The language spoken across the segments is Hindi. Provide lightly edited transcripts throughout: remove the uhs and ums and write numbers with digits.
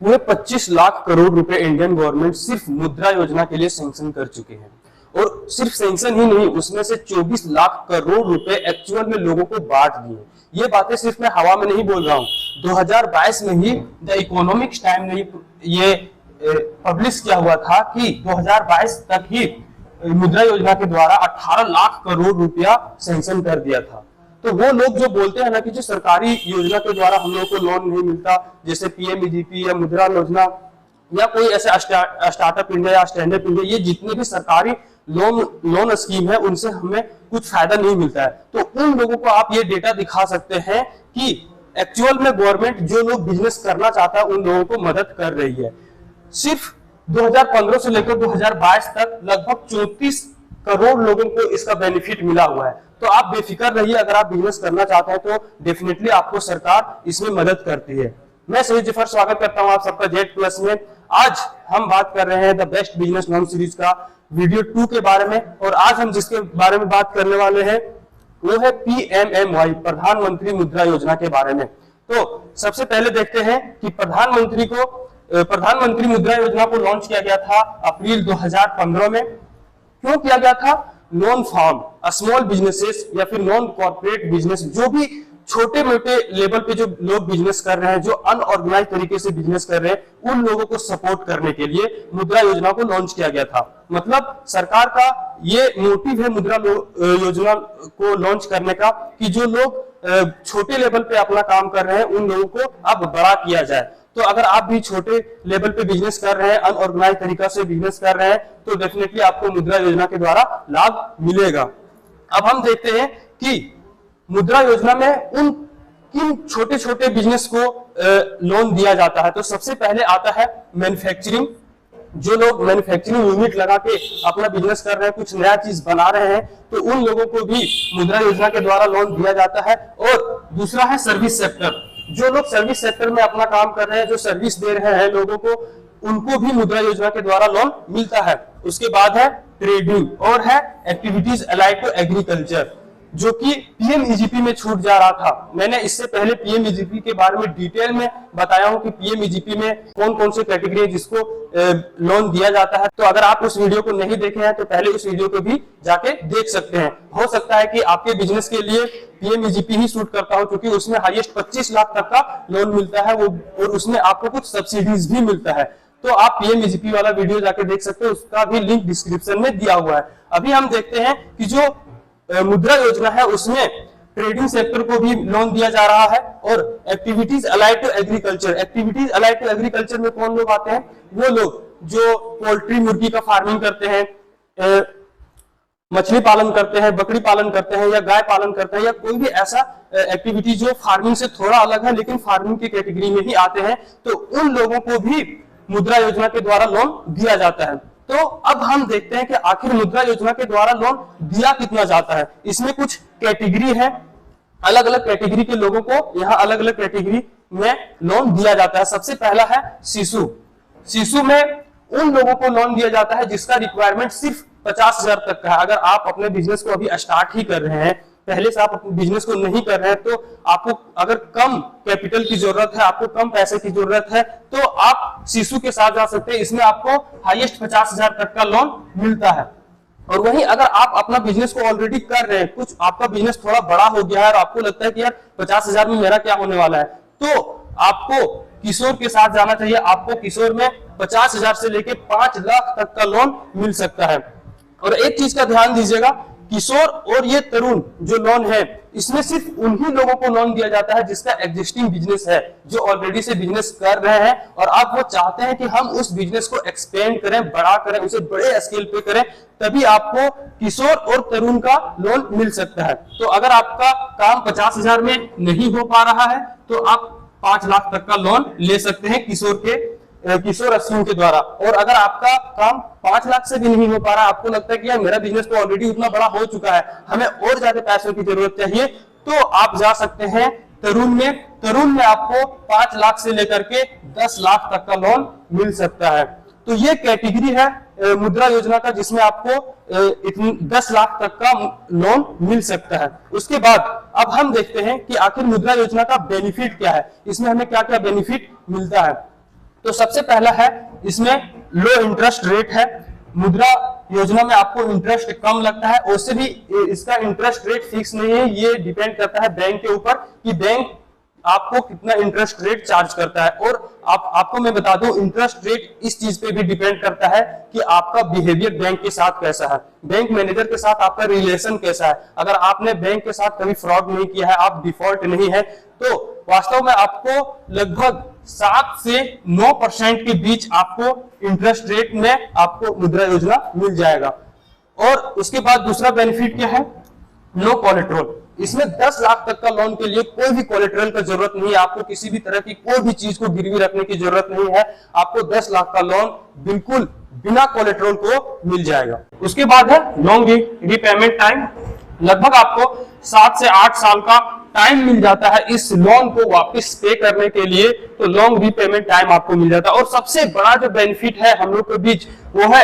पूरे 25 लाख करोड़ रुपए इंडियन गवर्नमेंट सिर्फ मुद्रा योजना के लिए सैंक्शन कर चुके हैं। और सिर्फ सैंक्शन ही नहीं, उसमें से 24 लाख करोड़ रुपए एक्चुअल में लोगों को बांट दिए। ये बातें सिर्फ मैं हवा में नहीं बोल रहा हूं, 2022 में ही द इकोनॉमिक्स टाइम ने ये पब्लिश किया हुआ था कि 2022 तक ही मुद्रा योजना के द्वारा 18 लाख करोड़ रुपया सैंक्शन कर दिया था। तो वो लोग जो बोलते हैं ना कि जो सरकारी योजना के द्वारा हम लोग को लोन नहीं मिलता, जैसे पीएमईजीपी या मुद्रा योजना या कोई ऐसे स्टार्टअप इंडिया या स्टैंड अप इंडिया, ये जितने भी सरकारी लोन स्कीम है उनसे हमें कुछ फायदा नहीं मिलता है। तो उन लोगों को आप ये डेटा दिखा सकते हैं कि एक्चुअल में गवर्नमेंट जो लोग बिजनेस करना चाहता है उन लोगों को मदद कर रही है। सिर्फ 2015 से लेकर 2022 तक लगभग 34 करोड़ लोगों को इसका बेनिफिट मिला हुआ है। तो आप बेफिक्र रहिए, अगर आप बिजनेस करना चाहते हैं तो डेफिनेटली आपको सरकार इसमें मदद करती है। मैं सही जफर स्वागत करता हूं आप सबका जेड प्लस में। आज हम बात कर रहे हैं the best business loan series का वीडियो 2 के बारे में, और आज हम जिसके बारे में बात करने वाले हैं वो है PMMY, प्रधानमंत्री मुद्रा योजना के बारे में। तो सबसे पहले देखते हैं कि प्रधानमंत्री मुद्रा योजना को लॉन्च किया गया था अप्रैल 2015 में। क्यों किया गया था? नॉन फार्म स्मॉल बिजनेसेस या फिर नॉन कॉर्पोरेट बिजनेस, जो भी छोटे मोटे लेवल पे जो लोग बिजनेस कर रहे हैं, जो अनऑर्गेनाइज तरीके से बिजनेस कर रहे हैं, उन लोगों को सपोर्ट करने के लिए मुद्रा योजना को लॉन्च किया गया था। मतलब सरकार का ये मोटिव है मुद्रा योजना को लॉन्च करने का कि जो लोग छोटे लेवल पे अपना काम कर रहे हैं उन लोगों को अब बड़ा किया जाए। तो अगर आप भी छोटे लेवल पे बिजनेस कर रहे हैं, अनऑर्गेनाइज तरीका से बिजनेस कर रहे हैं, तो डेफिनेटली आपको मुद्रा योजना के द्वारा लाभ मिलेगा। अब हम देखते हैं कि मुद्रा योजना में उन किन छोटे छोटे बिजनेस को लोन दिया जाता है। तो सबसे पहले आता है मैन्युफैक्चरिंग। जो लोग मैन्युफैक्चरिंग यूनिट लगा के अपना बिजनेस कर रहे हैं, कुछ नया चीज बना रहे हैं, तो उन लोगों को भी मुद्रा योजना के द्वारा लोन दिया जाता है। और दूसरा है सर्विस सेक्टर। जो लोग सर्विस सेक्टर में अपना काम कर रहे हैं, जो सर्विस दे रहे हैं लोगों को, उनको भी मुद्रा योजना के द्वारा लोन मिलता है। उसके बाद है ट्रेडिंग और है एक्टिविटीज अलाइड टू एग्रीकल्चर, जो कि पीएमईजीपी में छूट जा रहा था। मैंने इससे पहले पीएमईजीपी के बारे में डिटेल में बताया हूं कि पीएमईजीपी में कौन कौन से कैटेगरी है जिसको लोन दिया जाता है। तो अगर आप उस वीडियो को नहीं देखे हैं तो पहले उस वीडियो को भी जाके देख सकते हैं। हो सकता है कि आपके बिजनेस के लिए पीएमईजीपी ही सूट करता हो, क्योंकि उसमें हाईएस्ट 25 लाख तक का लोन मिलता है वो, और उसमें आपको कुछ सब्सिडीज भी मिलता है। तो आप पीएमईजीपी वाला वीडियो जाके देख सकते हैं, उसका भी लिंक डिस्क्रिप्शन में दिया हुआ है। अभी हम देखते हैं कि जो मुद्रा योजना है उसमें ट्रेडिंग सेक्टर को भी लोन दिया जा रहा है, और activities allied to agriculture. Activities allied to agriculture में कौन लोग आते हैं? वो लोग जो पोल्ट्री मुर्गी का फार्मिंग करते हैं, मछली पालन करते हैं, बकरी पालन करते हैं, या गाय पालन करते हैं, या कोई भी ऐसा एक्टिविटी जो फार्मिंग से थोड़ा अलग है लेकिन फार्मिंग की कैटेगरी में ही आते हैं, तो उन लोगों को भी मुद्रा योजना के द्वारा लोन दिया जाता है। तो अब हम देखते हैं कि आखिर मुद्रा योजना के द्वारा लोन दिया कितना जाता है। इसमें कुछ कैटेगरी है, अलग अलग कैटेगरी के लोगों को यहाँ अलग अलग कैटेगरी में लोन दिया जाता है। सबसे पहला है शिशु। शिशु में उन लोगों को लोन दिया जाता है जिसका रिक्वायरमेंट सिर्फ 50,000 तक का है। अगर आप अपने बिजनेस को अभी स्टार्ट ही कर रहे हैं, पहले से आप अपने बिजनेस को नहीं कर रहे हैं, तो आपको अगर कम कैपिटल की जरूरत है, आपको कम पैसे की जरूरत है, तो आप शिशु के साथ जा सकते हैं। इसमें आपको हाईएस्ट 50,000 तक का लोन मिलता है। और वहीं अगर आप अपना बिजनेस को ऑलरेडी कर रहे हैं, कुछ आपका बिजनेस थोड़ा बड़ा हो गया है और आपको लगता है कि यार 50,000 में मेरा क्या होने वाला है, तो आपको किशोर के साथ जाना चाहिए। आपको किशोर में 50,000 से लेके 5 लाख तक का लोन मिल सकता है। और एक चीज का ध्यान दीजिएगा, किशोर और ये तरुण जो लोन है, इसमें सिर्फ उन्हीं लोगों को लोन दिया जाता है जिसका एग्जिस्टिंग बिजनेस है, जो ऑलरेडी से बिजनेस कर रहे हैं और आप वो चाहते हैं कि हम उस बिजनेस को एक्सपेंड करें, बड़ा करें, उसे बड़े स्केल पे करें, तभी आपको किशोर और तरुण का लोन मिल सकता है। तो अगर आपका काम 50,000 में नहीं हो पा रहा है तो आप 5 लाख तक का लोन ले सकते हैं किशोर स्कीम के द्वारा। और अगर आपका काम 5 लाख से भी नहीं हो पा रहा, आपको लगता है कि यार मेरा बिजनेस तो ऑलरेडी उतना बड़ा हो चुका है, हमें और ज्यादा पैसों की जरूरत चाहिए, तो आप जा सकते हैं तरुण में। तरुण में आपको 5 लाख से लेकर के 10 लाख तक का लोन मिल सकता है। तो ये कैटेगरी है मुद्रा योजना का, जिसमें आपको 10 लाख तक का लोन मिल सकता है। उसके बाद अब हम देखते हैं कि आखिर मुद्रा योजना का बेनिफिट क्या है, इसमें हमें क्या क्या बेनिफिट मिलता है। तो सबसे पहला है, इसमें लो इंटरेस्ट रेट है। मुद्रा योजना में आपको इंटरेस्ट कम लगता है, उससे भी इसका इंटरेस्ट रेट फिक्स नहीं है, ये डिपेंड करता है बैंक के ऊपर कि बैंक आपको कितना इंटरेस्ट रेट चार्ज करता है। और आपको मैं बता दूं, इंटरेस्ट रेट इस चीज पे भी डिपेंड करता है कि आपका बिहेवियर बैंक के साथ कैसा है, बैंक मैनेजर के साथ आपका रिलेशन कैसा है। अगर आपने बैंक के साथ कभी फ्रॉड नहीं किया है, आप डिफॉल्ट नहीं है, तो वास्तव में आपको लगभग 7 से 9% के बीच आपको इंटरेस्ट रेट में आपको मुद्रा योजना मिल जाएगा। और उसके बाद दूसरा बेनिफिट क्या है, नो कोलेट्रल। इसमें 10 लाख तक का लोन के लिए कोई भी कोलेट्रल का जरूरत नहीं है, आपको किसी भी तरह की कोई भी चीज को गिरवी रखने की जरूरत नहीं है, आपको 10 लाख का लोन बिल्कुल बिना कोलेट्रल को मिल जाएगा। उसके बाद है लॉन्ग रीपेमेंट टाइम, लगभग आपको 7 से 8 साल का टाइम मिल जाता है इस लोन को वापस पे करने के लिए, तो लॉन्ग रीपेमेंट टाइम आपको मिल जाता है। और सबसे बड़ा जो बेनिफिट है हम लोग के बीच वो है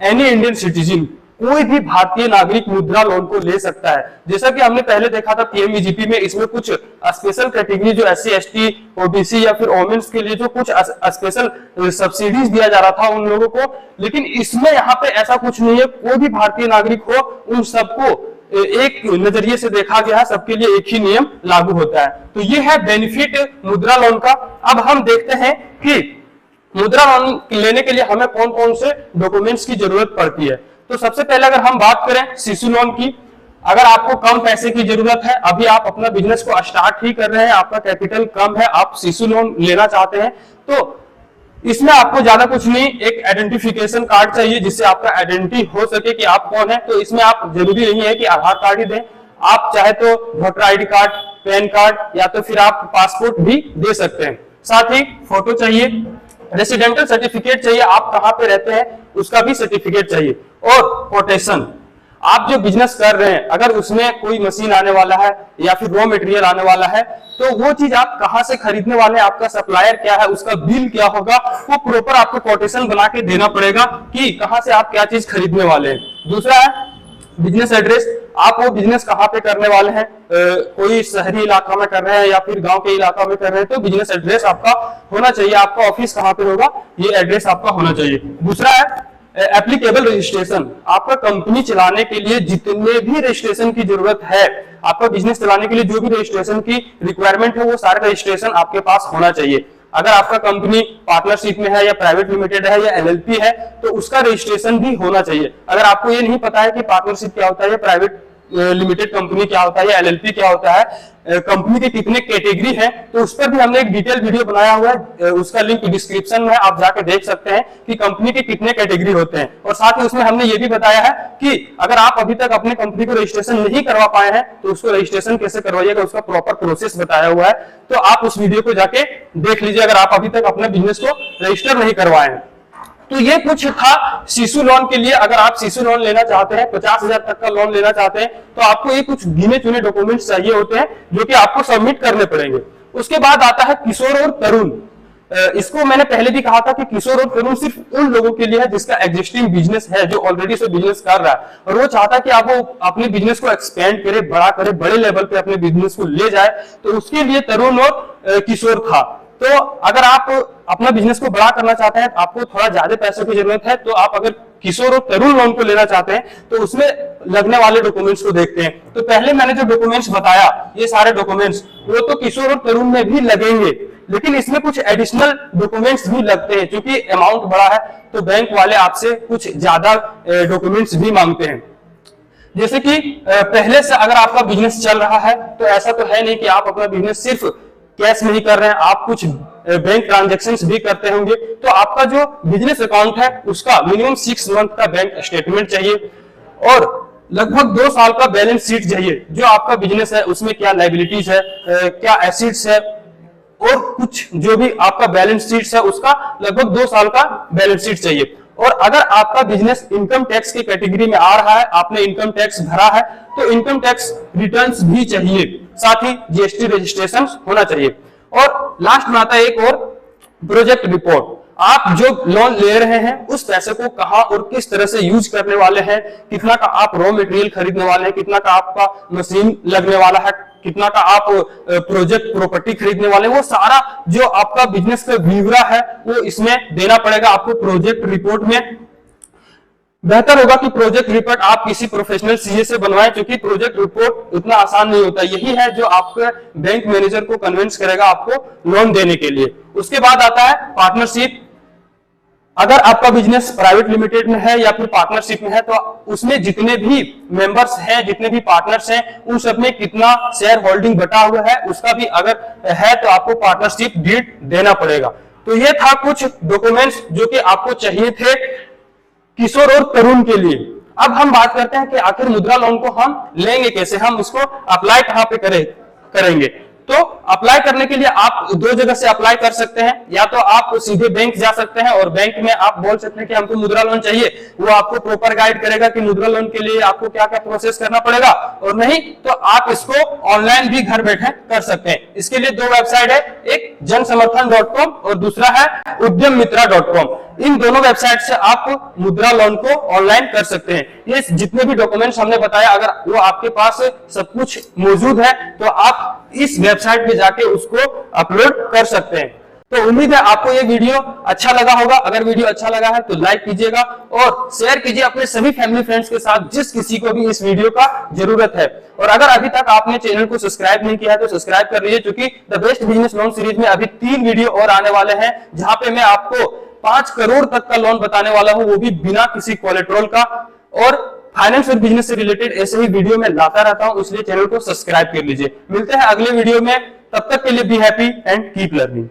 एनी इंडियन सिटीजन, कोई भी भारतीय नागरिक मुद्रा लोन को ले सकता है। जैसा कि हमने पहले देखा था पीएमवीजीपी में, इसमें कुछ स्पेशल कैटेगरी जो SC ST OBC या फिर वोमेन्स के लिए जो कुछ स्पेशल सब्सिडीज दिया जा रहा था उन लोगों को, लेकिन इसमें यहाँ पे ऐसा कुछ नहीं है। कोई भी भारतीय नागरिक हो, उन सबको एक नजरिए से देखा गया है, सबके लिए एक ही नियम लागू होता है। तो ये है बेनिफिट मुद्रा लोन का। अब हम देखते हैं कि मुद्रा लोन लेने के लिए हमें कौन कौन से डॉक्यूमेंट्स की जरूरत पड़ती है। तो सबसे पहले अगर हम बात करें शिशु लोन की, अगर आपको कम पैसे की जरूरत है, अभी आप अपना बिजनेस को स्टार्ट ही कर रहे हैं, आपका कैपिटल कम है, आप शिशु लोन लेना चाहते हैं, तो इसमें आपको ज्यादा कुछ नहीं, एक आइडेंटिफिकेशन कार्ड चाहिए जिससे आपका आइडेंटिटी हो सके कि आप कौन है। तो इसमें आप जरूरी नहीं है कि आधार कार्ड ही दें, आप चाहे तो voter ID card, pan card या तो फिर आप पासपोर्ट भी दे सकते हैं। साथ ही फोटो चाहिए, रेसिडेंटल सर्टिफिकेट चाहिए, आप कहां पे रहते हैं उसका भी सर्टिफिकेट चाहिए। और कोटेशन, आप जो बिजनेस कर रहे हैं अगर उसमें कोई मशीन आने वाला है या फिर रॉ मटेरियल आने वाला है, तो वो चीज आप कहां से खरीदने वाले हैं, आपका सप्लायर क्या है, उसका बिल क्या होगा, वो प्रॉपर आपको कोटेशन बना के देना पड़ेगा कि कहां से आप क्या चीज खरीदने वाले हैं। दूसरा है बिजनेस एड्रेस, आप वो बिजनेस कहां पे करने वाले हैं, कोई शहरी इलाका में कर रहे हैं या फिर गांव के इलाका में कर रहे हैं, तो बिजनेस एड्रेस आपका होना चाहिए, आपका ऑफिस कहां पे होगा ये एड्रेस आपका होना चाहिए। दूसरा है एप्लीकेबल रजिस्ट्रेशन, आपका कंपनी चलाने के लिए जितने भी रजिस्ट्रेशन की जरूरत है, आपका बिजनेस चलाने के लिए जो भी रजिस्ट्रेशन की रिक्वायरमेंट है वो सारे रजिस्ट्रेशन आपके पास होना चाहिए। अगर आपका कंपनी पार्टनरशिप में है या प्राइवेट लिमिटेड है या LLP है तो उसका रजिस्ट्रेशन भी होना चाहिए। अगर आपको ये नहीं पता है कि पार्टनरशिप क्या होता है या प्राइवेट लिमिटेड कंपनी क्या होता है या LLP क्या होता है, कंपनी के कितने कैटेगरी है, तो उस पर भी हमने एक डिटेल वीडियो बनाया हुआ है, उसका लिंक डिस्क्रिप्शन में है, आप जाके देख सकते हैं कि कंपनी के कितने कैटेगरी होते हैं। और साथ ही उसमें हमने ये भी बताया है कि अगर आप अभी तक अपने कंपनी को रजिस्ट्रेशन नहीं करवा पाए हैं तो उसको रजिस्ट्रेशन कैसे करवाइएगा, उसका प्रॉपर प्रोसेस बताया हुआ है, तो आप उस वीडियो को जाके देख लीजिए अगर आप अभी तक अपने बिजनेस को रजिस्टर नहीं करवाए हैं। तो ये कुछ था शिशु लोन के लिए। अगर आप शिशु लोन लेना चाहते हैं, 50,000 तक का लोन लेना चाहते हैं, तो आपको ये कुछ गिने चुने डॉक्यूमेंट्स चाहिए होते हैं जो कि आपको सबमिट करने पड़ेंगे। उसके बाद आता है किशोर और तरुण। इसको मैंने पहले भी कहा था कि किशोर और तरुण सिर्फ उन लोगों के लिए है जिसका एग्जिस्टिंग बिजनेस है, जो ऑलरेडी से बिजनेस कर रहा है और वो चाहता है कि आप वो अपने बिजनेस को एक्सपेंड करे, बड़ा करे, बड़े लेवल पे अपने बिजनेस को ले जाए, तो उसके लिए तरुण और किशोर था। तो अगर आप अपना बिजनेस को बड़ा करना चाहते हैं, आपको थोड़ा ज्यादा पैसों की जरूरत है, तो आप अगर किशोर और तरुण लोन को लेना चाहते हैं तो उसमें लगने वाले डॉक्यूमेंट्स को देखते हैं। तो पहले मैंने जो डॉक्यूमेंट्स बताया, ये सारे डॉक्यूमेंट्स वो तो किशोर और तरुण में भी लगेंगे, लेकिन इसमें कुछ एडिशनल डॉक्यूमेंट्स भी लगते हैं। क्योंकि अमाउंट बड़ा है तो बैंक वाले आपसे कुछ ज्यादा डॉक्यूमेंट्स भी मांगते हैं। जैसे कि पहले से अगर आपका बिजनेस चल रहा है तो ऐसा तो है नहीं कि आप अपना बिजनेस सिर्फ कैश में ही कर रहे हैं, आप कुछ बैंक ट्रांजैक्शंस भी करते होंगे, तो आपका जो बिजनेस अकाउंट है उसका मिनिमम 6 मंथ का बैंक स्टेटमेंट चाहिए और लगभग 2 साल का बैलेंस शीट चाहिए। जो आपका बिजनेस है उसमें क्या लायबिलिटीज है, क्या एसेट्स है और कुछ जो भी आपका बैलेंस शीट है उसका लगभग 2 साल का बैलेंस शीट चाहिए। और अगर आपका बिजनेस इनकम टैक्स की कैटेगरी में आ रहा है, आपने इनकम टैक्स भरा है, तो इनकम टैक्स रिटर्न्स भी चाहिए, साथ ही GST रजिस्ट्रेशन होना चाहिए। और लास्ट में आता है एक और प्रोजेक्ट रिपोर्ट। आप जो लोन ले रहे हैं उस पैसे को कहां और किस तरह से यूज करने वाले हैं, कितना का आप रॉ मटेरियल खरीदने वाले हैं, कितना का आपका मशीन लगने वाला है, कितना का आप प्रोजेक्ट प्रॉपर्टी खरीदने वाले, वो सारा जो आपका बिजनेस का ब्यौरा है वो इसमें देना पड़ेगा आपको प्रोजेक्ट रिपोर्ट में। बेहतर होगा कि प्रोजेक्ट रिपोर्ट आप किसी प्रोफेशनल सीए से बनवाएं, क्योंकि प्रोजेक्ट रिपोर्ट उतना आसान नहीं होता। यही है जो आपके बैंक मैनेजर को कन्विंस करेगा आपको लोन देने के लिए। उसके बाद आता है पार्टनरशिप। अगर आपका बिजनेस प्राइवेट लिमिटेड में है या फिर पार्टनरशिप में है, तो उसमें जितने भी मेंबर्स हैं, जितने भी पार्टनर्स हैं, उन सब में कितना शेयर होल्डिंग बटा हुआ है उसका भी अगर है तो आपको पार्टनरशिप डीड देना पड़ेगा। तो ये था कुछ डॉक्यूमेंट्स जो कि आपको चाहिए थे किशोर और तरुण के लिए। अब हम बात करते हैं कि आखिर मुद्रा लोन को हम लेंगे कैसे, हम उसको अप्लाई कहां पे करेंगे। तो अप्लाई करने के लिए आप दो जगह से अप्लाई कर सकते हैं। या तो आप सीधे बैंक जा सकते हैं और बैंक में आप बोल सकते हैं कि हमको मुद्रा लोन चाहिए, वो आपको प्रॉपर गाइड करेगा कि मुद्रा लोन के लिए आपको क्या क्या प्रोसेस करना पड़ेगा। और नहीं तो आप इसको ऑनलाइन भी घर बैठे कर सकते हैं। इसके लिए दो वेबसाइट है, एक जनसमर्थन.com और दूसरा है उद्यममित्रा.com। इन दोनों वेबसाइट से आप मुद्रा लोन को ऑनलाइन कर सकते हैं। ये जितने भी डॉक्यूमेंट्स हमने बताया, अगर वो आपके पास सब कुछ मौजूद है तो आप इस वेबसाइट पे जाके उसको अपलोड कर सकते हैं। तो उम्मीद है आपको ये वीडियो अच्छा लगा होगा। अगर वीडियो अच्छा लगा है तो लाइक कीजिएगा और शेयर कीजिए अपने सभी फैमिली फ्रेंड्स के साथ, जिस किसी को भी इस वीडियो का जरूरत है। और अगर अभी तक आपने चैनल को सब्सक्राइब नहीं किया है तो सब्सक्राइब कर लीजिए, क्योंकि the best business loan series में अभी 3 वीडियो और आने वाले हैं, जहां पे मैं आपको 5 करोड़ तक का लोन बताने वाला हूं, वो भी बिना किसी कोलेट्रल का। और फाइनेंस और बिजनेस से रिलेटेड ऐसे ही वीडियो में लाता रहता हूं, इसलिए चैनल को सब्सक्राइब कर लीजिए। मिलते हैं अगले वीडियो में, तब तक के लिए be happy and keep learning.